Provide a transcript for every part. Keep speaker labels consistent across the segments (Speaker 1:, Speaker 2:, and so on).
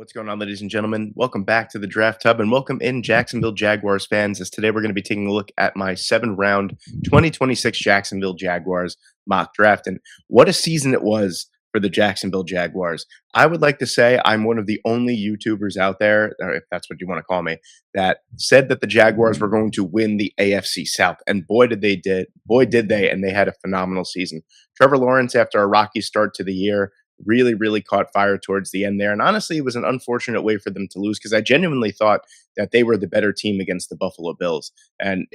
Speaker 1: What's going on, ladies and gentlemen? Welcome back to the Draft Hub and welcome in Jacksonville Jaguars fans. As today we're going to be taking a look at my 7th-round 2026 Jacksonville Jaguars mock draft. And what a season it was for the Jacksonville Jaguars. I would like to say I'm one of the only YouTubers out there, or if that's what you want to call me, that said that the Jaguars were going to win the AFC South. And boy, did they, and they had a phenomenal season. Trevor Lawrence, after a rocky start to the year, really caught fire towards the end there. And honestly, it was an unfortunate way for them to lose because I genuinely thought that they were the better team against the Buffalo Bills. And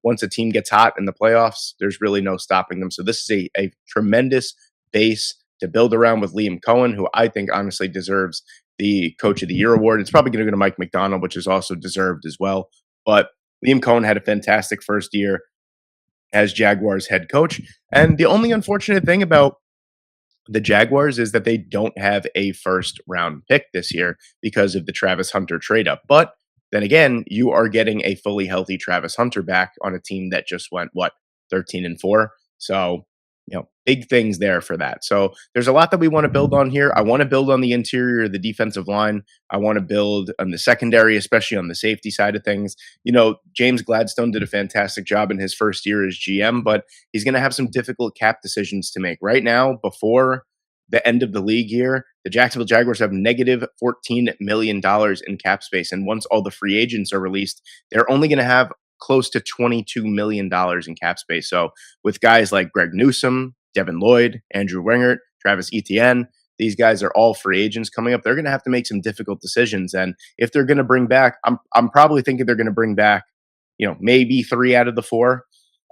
Speaker 1: once a team gets hot in the playoffs, there's really no stopping them. So this is a tremendous base to build around with Liam Cohen, who I think honestly deserves the Coach of the Year award. It's probably going to go to Mike McDonald, which is also deserved as well. But Liam Cohen had a fantastic first year as Jaguars head coach. And the only unfortunate thing about the Jaguars is that they don't have a first round pick this year because of the Travis Hunter trade up. But then again, you are getting a fully healthy Travis Hunter back on a team that just went 13-4. So, big things there for that. So there's a lot that we want to build on here. I want to build on the interior of the defensive line. I want to build on the secondary, especially on the safety side of things. James Gladstone did a fantastic job in his first year as GM, but he's going to have some difficult cap decisions to make. Right now, before the end of the league year, the Jacksonville Jaguars have negative $14 million in cap space. And once all the free agents are released, they're only going to have close to $22 million in cap space. So with guys like Greg Newsome, Devin Lloyd, Andrew Wingert, Travis Etienne, these guys are all free agents coming up. They're going to have to make some difficult decisions. And if they're going to bring back, I'm probably thinking they're going to bring back, maybe 3 out of the 4.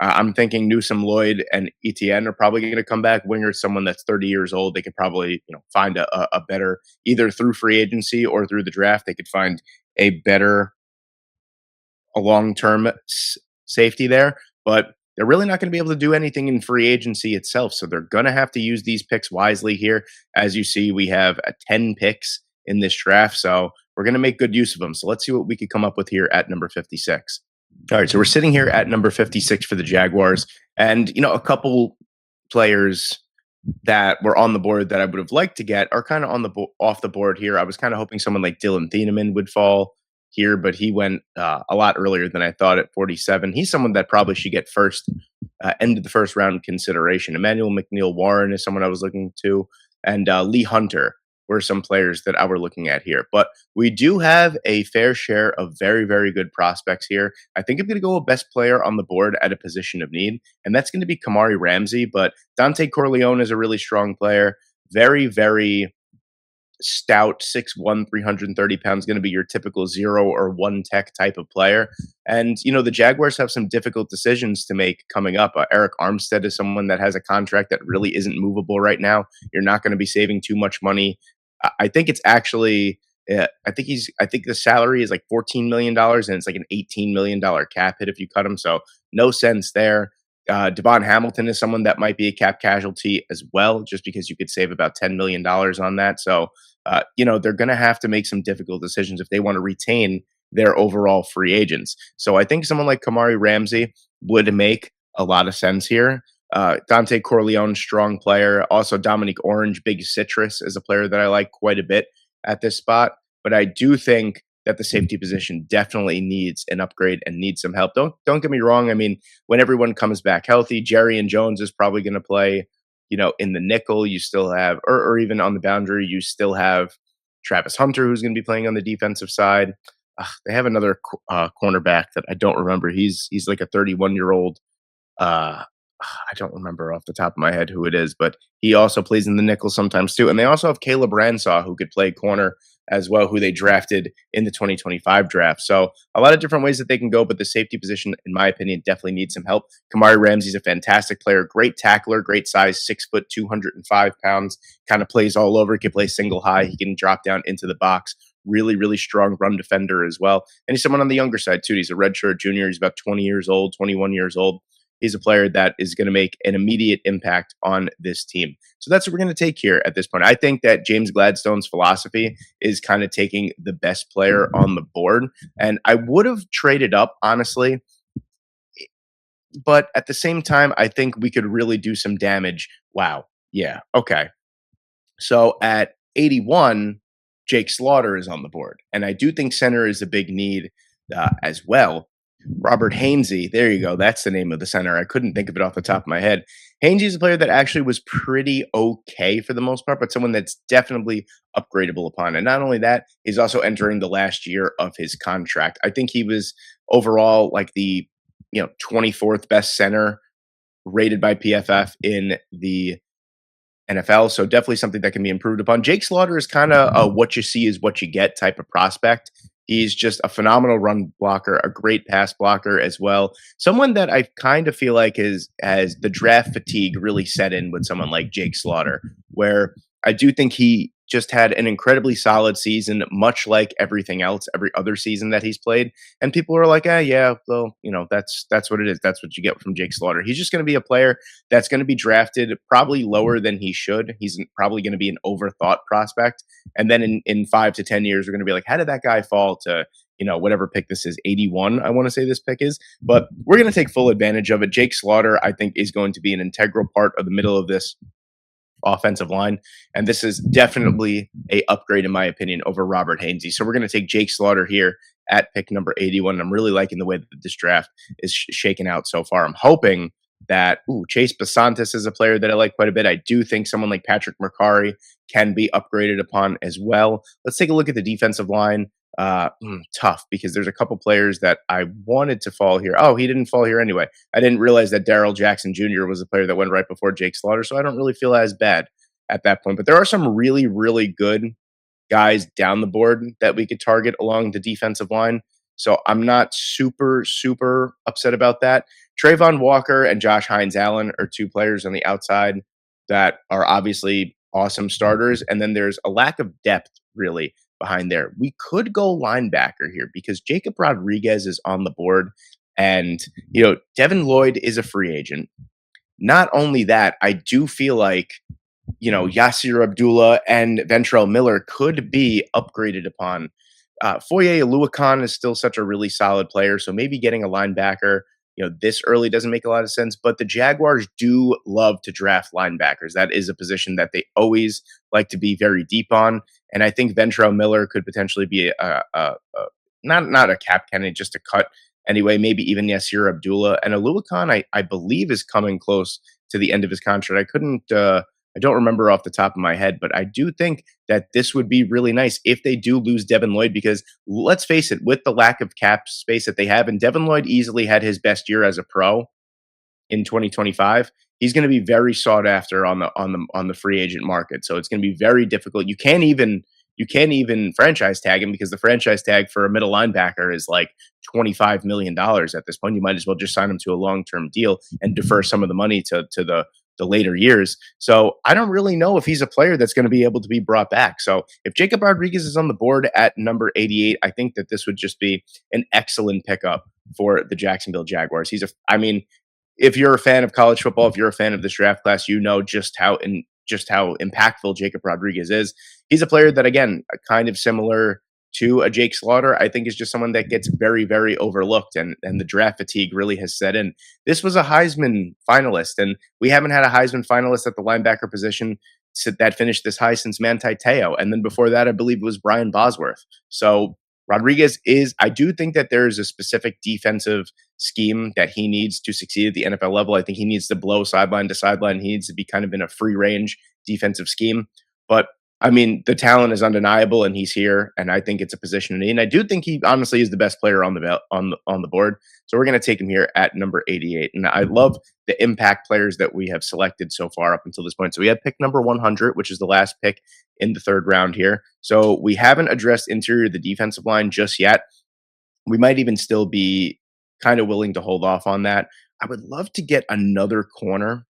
Speaker 1: I'm thinking Newsome, Lloyd, and Etienne are probably going to come back. Winger, someone that's 30 years old, they could probably find a better, either through free agency or through the draft, they could find a long-term safety there. But they're really not going to be able to do anything in free agency itself. So they're going to have to use these picks wisely here. As you see, we have 10 picks in this draft. So we're going to make good use of them. So let's see what we could come up with here at number 56. All right, so we're sitting here at number 56 for the Jaguars. And, a couple players that were on the board that I would have liked to get are kind of off the board here. I was kind of hoping someone like Dylan Thieneman would fall here, but he went a lot earlier than I thought at 47. He's someone that probably should get end of the first round consideration. Emmanuel McNeil-Warren is someone I was looking to, and Lee Hunter were some players that I were looking at here. But we do have a fair share of very good prospects here. I think I'm going to go with best player on the board at a position of need, and that's going to be Kamari Ramsey. But Dante Corleone is a really strong player, very stout, 6'1", 330 pounds, going to be your typical 0 or 1 tech type of player. And, the Jaguars have some difficult decisions to make coming up. Eric Armstead is someone that has a contract that really isn't movable right now. You're not going to be saving too much money. I think it's actually, I think the salary is like $14 million and it's like an $18 million cap hit if you cut him. So no sense there. Devon Hamilton is someone that might be a cap casualty as well, just because you could save about $10 million on that. So, they're going to have to make some difficult decisions if they want to retain their overall free agents. So I think someone like Kamari Ramsey would make a lot of sense here. Dante Corleone, strong player. Also, Dominique Orange, big citrus, is a player that I like quite a bit at this spot. But I do think that the safety position definitely needs an upgrade and needs some help. Don't get me wrong. I mean, when everyone comes back healthy, Jerry and Jones is probably going to play. In the nickel, you still have, or even on the boundary, you still have Travis Hunter, who's going to be playing on the defensive side. They have another cornerback that I don't remember. He's like a 31-year-old. I don't remember off the top of my head who it is, but he also plays in the nickel sometimes too. And they also have Caleb Ransaw, who could play corner as well, who they drafted in the 2025 draft. So a lot of different ways that they can go, but the safety position, in my opinion, definitely needs some help. Kamari Ramsey's a fantastic player, great tackler, great size, 6 foot, 205 pounds, kind of plays all over. He can play single high. He can drop down into the box. Really strong run defender as well. And he's someone on the younger side too. He's a redshirt junior. He's about 20 years old, 21 years old. He's a player that is going to make an immediate impact on this team. So that's what we're going to take here at this point. I think that James Gladstone's philosophy is kind of taking the best player on the board. And I would have traded up, honestly. But at the same time, I think we could really do some damage. Wow. Yeah. Okay. So at 81, Jake Slaughter is on the board. And I do think center is a big need as well. Robert Hainsey, there you go. That's the name of the center. I couldn't think of it off the top of my head. Hainsey is a player that actually was pretty okay for the most part, but someone that's definitely upgradable upon. And not only that, he's also entering the last year of his contract. I think he was overall like the 24th best center rated by PFF in the NFL. So definitely something that can be improved upon. Jake Slaughter is kind of a what you see is what you get type of prospect. He's just a phenomenal run blocker, a great pass blocker as well. Someone that I kind of feel like is as the draft fatigue really set in with someone like Jake Slaughter, where I do think he just had an incredibly solid season, much like everything else, every other season that he's played. And people are like, yeah, well, that's what it is. That's what you get from Jake Slaughter. He's just going to be a player that's going to be drafted probably lower than he should. He's probably going to be an overthought prospect. And then in 5 to 10 years, we're going to be like, how did that guy fall to, whatever pick this is, 81, I want to say this pick is. But we're going to take full advantage of it. Jake Slaughter, I think, is going to be an integral part of the middle of this offensive line. And this is definitely a upgrade, in my opinion, over Robert Hainsey. So we're going to take Jake Slaughter here at pick number 81. I'm really liking the way that this draft is shaken out so far. I'm hoping that Chase Basantis is a player that I like quite a bit. I do think someone like Patrick Mercari can be upgraded upon as well. Let's take a look at the defensive line. Tough, because there's a couple players that I wanted to fall here. Oh, he didn't fall here anyway. I didn't realize that Darrell Jackson Jr. was a player that went right before Jake Slaughter, so I don't really feel as bad at that point. But there are some really, really good guys down the board that we could target along the defensive line. So I'm not super, super upset about that. Trayvon Walker and Josh Hines Allen are two players on the outside that are obviously awesome starters. And then there's a lack of depth, really, behind there. We could go linebacker here because Jacob Rodriguez is on the board. And, Devin Lloyd is a free agent. Not only that, I do feel like, Yasir Abdullah and Ventrell Miller could be upgraded upon. Foye Oluokun is still such a really solid player. So maybe getting a linebacker, this early doesn't make a lot of sense. But the Jaguars do love to draft linebackers. That is a position that they always like to be very deep on. And I think Ventrell Miller could potentially be not a cap candidate, just a cut anyway. Maybe even Yasir Abdullah and Oluokun, I believe, is coming close to the end of his contract. I don't remember off the top of my head, but I do think that this would be really nice if they do lose Devin Lloyd, because let's face it, with the lack of cap space that they have, and Devin Lloyd easily had his best year as a pro in 2025. He's going to be very sought after on the free agent market. So it's going to be very difficult. You can't even franchise tag him because the franchise tag for a middle linebacker is like $25 million at this point. You might as well just sign him to a long-term deal and defer some of the money to the later years. So I don't really know if he's a player that's going to be able to be brought back. So if Jacob Rodriguez is on the board at number 88, I think that this would just be an excellent pickup for the Jacksonville Jaguars. If you're a fan of college football, if you're a fan of this draft class, you know just how impactful Jacob Rodriguez is. He's a player that, again, kind of similar to a Jake Slaughter, I think is just someone that gets very, very overlooked, and the draft fatigue really has set in. This was a Heisman finalist, and we haven't had a Heisman finalist at the linebacker position that finished this high since Manti Te'o. And then before that, I believe it was Brian Bosworth. So Rodriguez I do think that there is a specific defensive scheme that he needs to succeed at the NFL level. I think he needs to blow sideline to sideline. He needs to be kind of in a free range defensive scheme. But the talent is undeniable, and he's here, and I think it's a position in need. And I do think he honestly is the best player on the board. So we're going to take him here at number 88. And I love the impact players that we have selected so far up until this point. So we have pick number 100, which is the last pick in the third round here. So we haven't addressed interior of the defensive line just yet. We might even still be kind of willing to hold off on that. I would love to get another corner.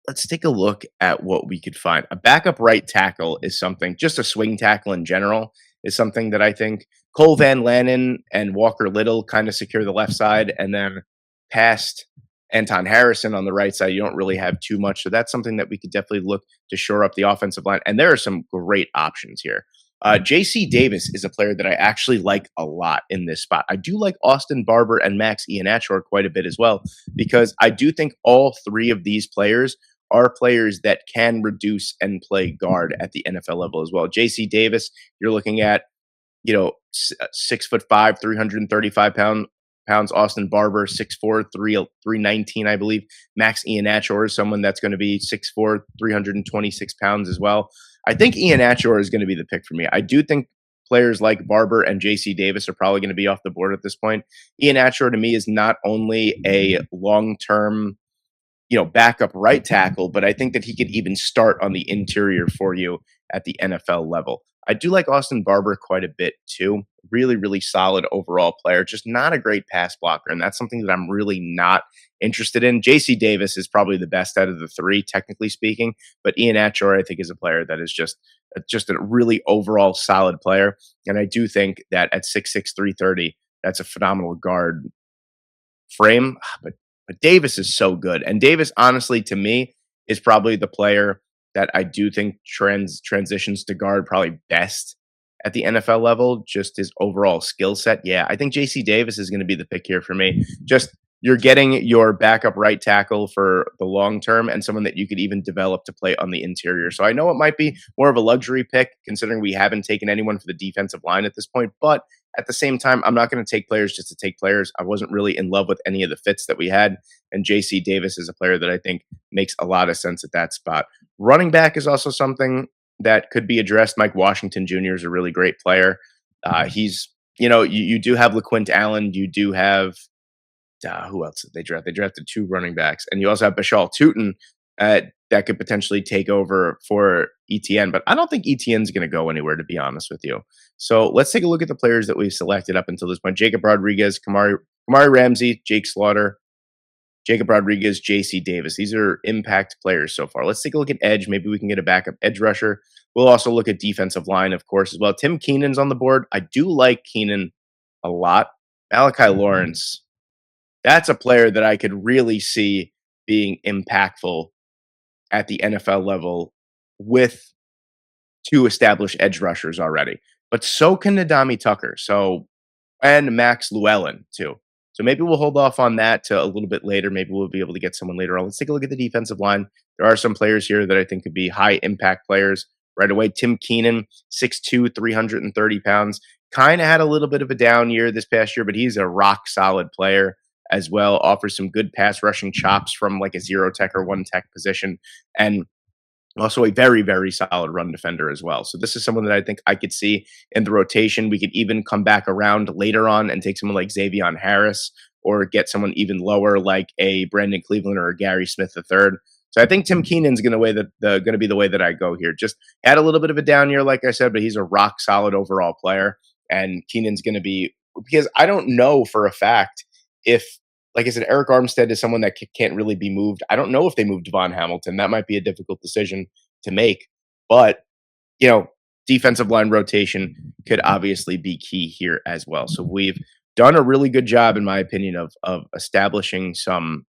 Speaker 1: Let's take a look at what we could find. A backup right tackle is something, just a swing tackle in general is something that I think Cole Van Lanen and Walker Little kind of secure the left side, and then past Anton Harrison on the right side, you don't really have too much. So that's something that we could definitely look to shore up the offensive line. And there are some great options here. JC Davis is a player that I actually like a lot in this spot. I do like Austin Barber and Max Ianachor quite a bit as well, because I do think all three of these players are players that can reduce and play guard at the NFL level as well. JC Davis, you're looking at, 6'5", 335 pounds. Austin Barber, 6'4", 319, I believe. Max Iheanacho is someone that's going to be 6'4", 326 pounds as well. I think Iheanacho is going to be the pick for me. I do think players like Barber and JC Davis are probably going to be off the board at this point. Iheanacho to me is not only a long-term backup right tackle, but I think that he could even start on the interior for you at the NFL level. I do like Austin Barber quite a bit too. Really, really solid overall player, just not a great pass blocker. And that's something that I'm really not interested in. JC Davis is probably the best out of the three, technically speaking, but Ian Atchor, I think, is a player that is just a really overall solid player. And I do think that at 6'6", 330, that's a phenomenal guard frame. But Davis is so good. And Davis, honestly, to me, is probably the player that I do think transitions to guard probably best at the NFL level, just his overall skill set. Yeah, I think JC Davis is going to be the pick here for me. Just you're getting your backup right tackle for the long term and someone that you could even develop to play on the interior. So I know it might be more of a luxury pick considering we haven't taken anyone for the defensive line at this point, but at the same time, I'm not going to take players just to take players. I wasn't really in love with any of the fits that we had, and JC Davis is a player that I think makes a lot of sense at that spot. Running back is also something that could be addressed. Mike Washington Jr. is a really great player. He's, you do have LaQuint Allen. You do have, who else did they draft? They drafted two running backs. And you also have Bashal Tutin that could potentially take over for ETN. But I don't think ETN's going to go anywhere, to be honest with you. So let's take a look at the players that we've selected up until this point. Jacob Rodriguez, Kamari Ramsey, Jake Slaughter, Jacob Rodriguez, JC Davis. These are impact players so far. Let's take a look at edge. Maybe we can get a backup edge rusher. We'll also look at defensive line, of course, as well. Tim Keenan's on the board. I do like Keenan a lot. Malachi Lawrence, that's a player that I could really see being impactful at the NFL level with two established edge rushers already. But so can Nadami Tucker. And Max Llewellyn too. So maybe we'll hold off on that to a little bit later. Maybe we'll be able to get someone later on. Let's take a look at the defensive line. There are some players here that I think could be high impact players right away. Tim Keenan, 6'2", 330 pounds. Kind of had a little bit of a down year this past year, but he's a rock solid player as well. Offers some good pass rushing chops from like a zero tech or one tech position. And also a very, very solid run defender as well. So this is someone that I think I could see in the rotation. We could even come back around later on and take someone like Xavion Harris or get someone even lower like a Brandon Cleveland or a Gary Smith III. So I think Tim Keenan's going to be the way that I go here. Just had a little bit of a down year, like I said, but he's a rock solid overall player. And Keenan's going to be, because I don't know for a fact if, like I said, Eric Armstead is someone that can't really be moved. I don't know if they moved Devon Hamilton. That might be a difficult decision to make. But, defensive line rotation could obviously be key here as well. So we've done a really good job, in my opinion, of establishing some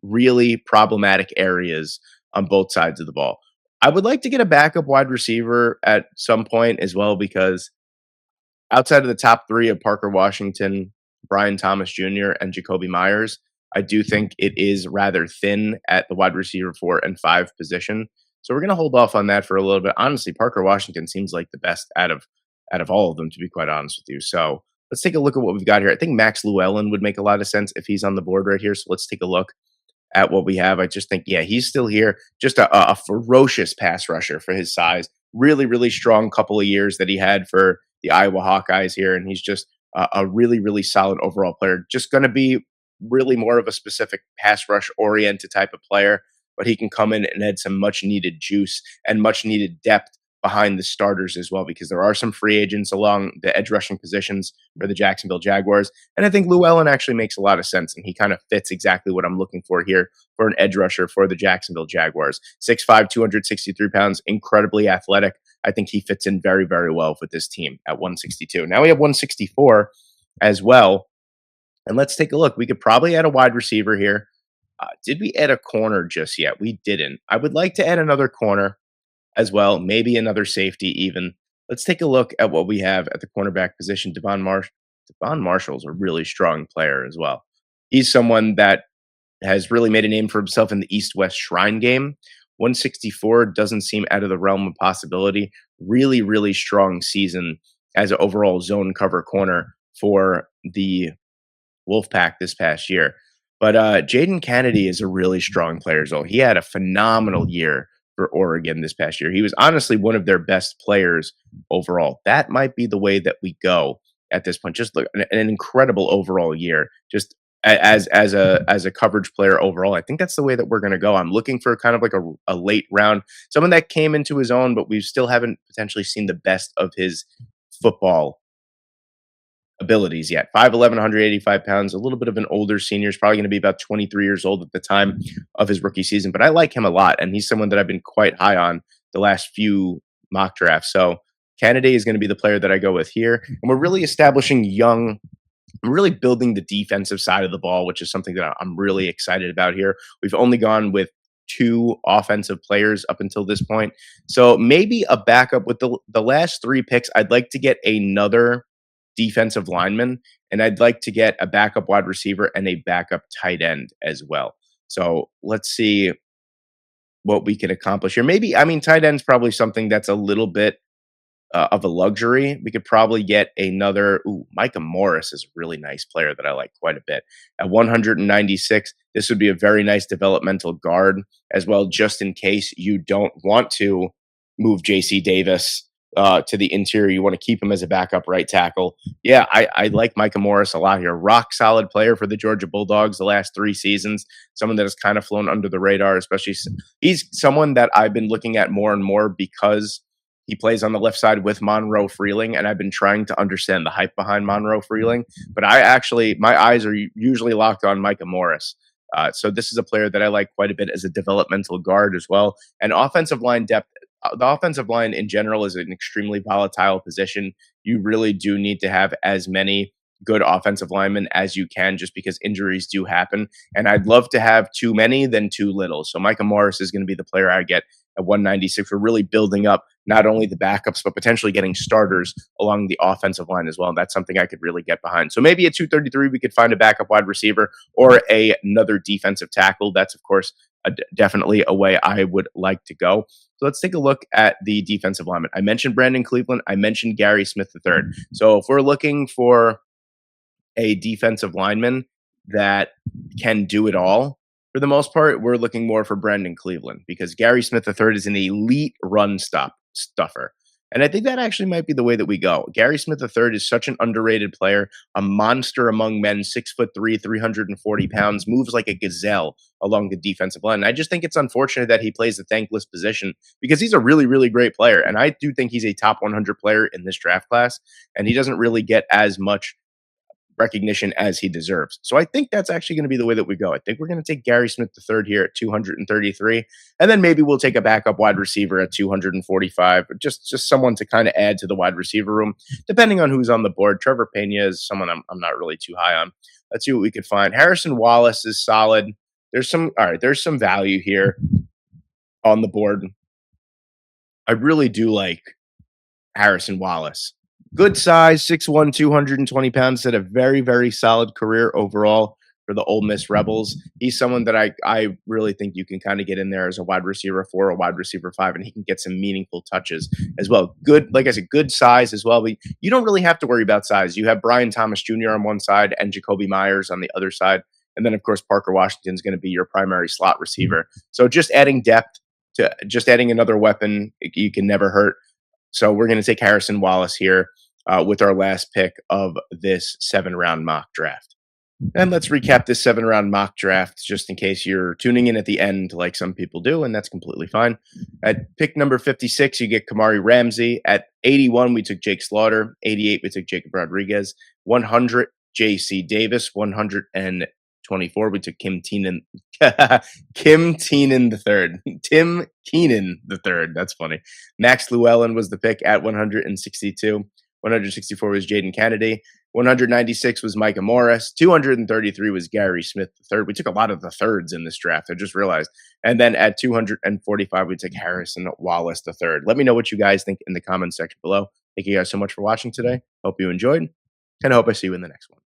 Speaker 1: really problematic areas on both sides of the ball. I would like to get a backup wide receiver at some point as well, because outside of the top three of Parker Washington, Brian Thomas Jr., and Jacoby Myers, I do think it is rather thin at the wide receiver 4 and 5 position. So we're going to hold off on that for a little bit. Honestly, Parker Washington seems like the best out of all of them, to be quite honest with you. So let's take a look at what we've got here. I think Max Llewellyn would make a lot of sense if he's on the board right here. So let's take a look at what we have. I just think, yeah, he's still here. Just a ferocious pass rusher for his size. Really, really strong couple of years that he had for the Iowa Hawkeyes here. And he's just a really, really solid overall player. Just going to be really more of a specific pass rush oriented type of player, but he can come in and add some much needed juice and much needed depth behind the starters as well, because there are some free agents along the edge rushing positions for the Jacksonville Jaguars. And I think Llewellyn actually makes a lot of sense, and he kind of fits exactly what I'm looking for here for an edge rusher for the Jacksonville Jaguars. 6'5", 263 pounds, incredibly athletic. I think he fits in very, very well with this team at 162. Now we have 164 as well. And let's take a look. We could probably add a wide receiver here. Did we add a corner just yet? We didn't. I would like to add another corner as well, maybe another safety even. Let's take a look at what we have at the cornerback position. Devon Marshall's a really strong player as well. He's someone that has really made a name for himself in the East-West Shrine game. 164 doesn't seem out of the realm of possibility. Really, really strong season as an overall zone cover corner for the Wolfpack this past year. But Jaden Kennedy is a really strong player as well. He had a phenomenal year for Oregon this past year. He was honestly one of their best players overall. That might be the way that we go at this point. Just look, an incredible overall year. Just as a coverage player overall, I think that's the way that we're going to go. I'm looking for kind of like a late round, someone that came into his own, but we still haven't potentially seen the best of his football abilities yet. 5'11", 185 pounds, a little bit of an older senior. He's probably going to be about 23 years old at the time of his rookie season, but I like him a lot, and he's someone that I've been quite high on the last few mock drafts. So Kennedy is going to be the player that I go with here, and we're really establishing young. I'm really building the defensive side of the ball, which is something that I'm really excited about here. We've only gone with two offensive players up until this point. So maybe a backup with the last three picks. I'd like to get another defensive lineman, and I'd like to get a backup wide receiver and a backup tight end as well. So let's see what we can accomplish here. Maybe, I mean, tight end's probably something that's a little bit of a luxury. We could probably get another. Ooh, Micah Morris is a really nice player that I like quite a bit. At 196, this would be a very nice developmental guard as well, just in case you don't want to move JC Davis to the interior. You want to keep him as a backup right tackle. Yeah, I like Micah Morris a lot here. Rock solid player for the Georgia Bulldogs the last 3 seasons. Someone that has kind of flown under the radar, especially he's someone that I've been looking at more and more because he plays on the left side with Monroe Freeling, and I've been trying to understand the hype behind Monroe Freeling. But my eyes are usually locked on Micah Morris. So this is a player that I like quite a bit as a developmental guard as well. And offensive line depth, the offensive line in general is an extremely volatile position. You really do need to have as many good offensive linemen as you can, just because injuries do happen. And I'd love to have too many than too little. So Micah Morris is going to be the player I get at 196. We're really building up not only the backups, but potentially getting starters along the offensive line as well. And that's something I could really get behind. So maybe at 233, we could find a backup wide receiver or another defensive tackle. That's, of course, definitely a way I would like to go. So let's take a look at the defensive lineman. I mentioned Brandon Cleveland. I mentioned Gary Smith III. So if we're looking for a defensive lineman that can do it all, for the most part, we're looking more for Brandon Cleveland because Gary Smith III is an elite run stuffer. And I think that actually might be the way that we go. Gary Smith III is such an underrated player, a monster among men, 6'3", 340 pounds, moves like a gazelle along the defensive line. And I just think it's unfortunate that he plays the thankless position because he's a really, really great player. And I do think he's a top 100 player in this draft class, and he doesn't really get as much recognition as he deserves. So I think that's actually going to be the way that we go. I think we're going to take Gary Smith III here at 233, and then maybe we'll take a backup wide receiver at 245, just someone to kind of add to the wide receiver room, depending on who's on the board. Trevor Pena is someone I'm not really too high on. Let's see what we could find. Harrison Wallace is solid. There's some value here on the board. I really do like Harrison Wallace. Good size, 6'1", 220 pounds, had a very, very solid career overall for the Ole Miss Rebels. He's someone that I really think you can kind of get in there as a wide receiver 4 or wide receiver 5, and he can get some meaningful touches as well. Good, like I said, good size as well. But you don't really have to worry about size. You have Brian Thomas Jr. on one side and Jacoby Myers on the other side. And then, of course, Parker Washington is going to be your primary slot receiver. So just adding depth to just adding another weapon, you can never hurt. So we're going to take Harrison Wallace here with our last pick of this 7-round mock draft. And let's recap this 7-round mock draft just in case you're tuning in at the end like some people do, and that's completely fine. At pick number 56, you get Kamari Ramsey. At 81, we took Jake Slaughter. 88, we took Jacob Rodriguez. 100, JC Davis. 124, we took Kim Teenan. Kim Teenan III. Tim Keenan III. That's funny. Max Llewellyn was the pick at 162. 164 was Jaden Kennedy. 196 was Micah Morris. 233 was Gary Smith III. We took a lot of the thirds in this draft, I just realized. And then at 245, we took Harrison Wallace III. Let me know what you guys think in the comments section below. Thank you guys so much for watching today. Hope you enjoyed, and I hope I see you in the next one.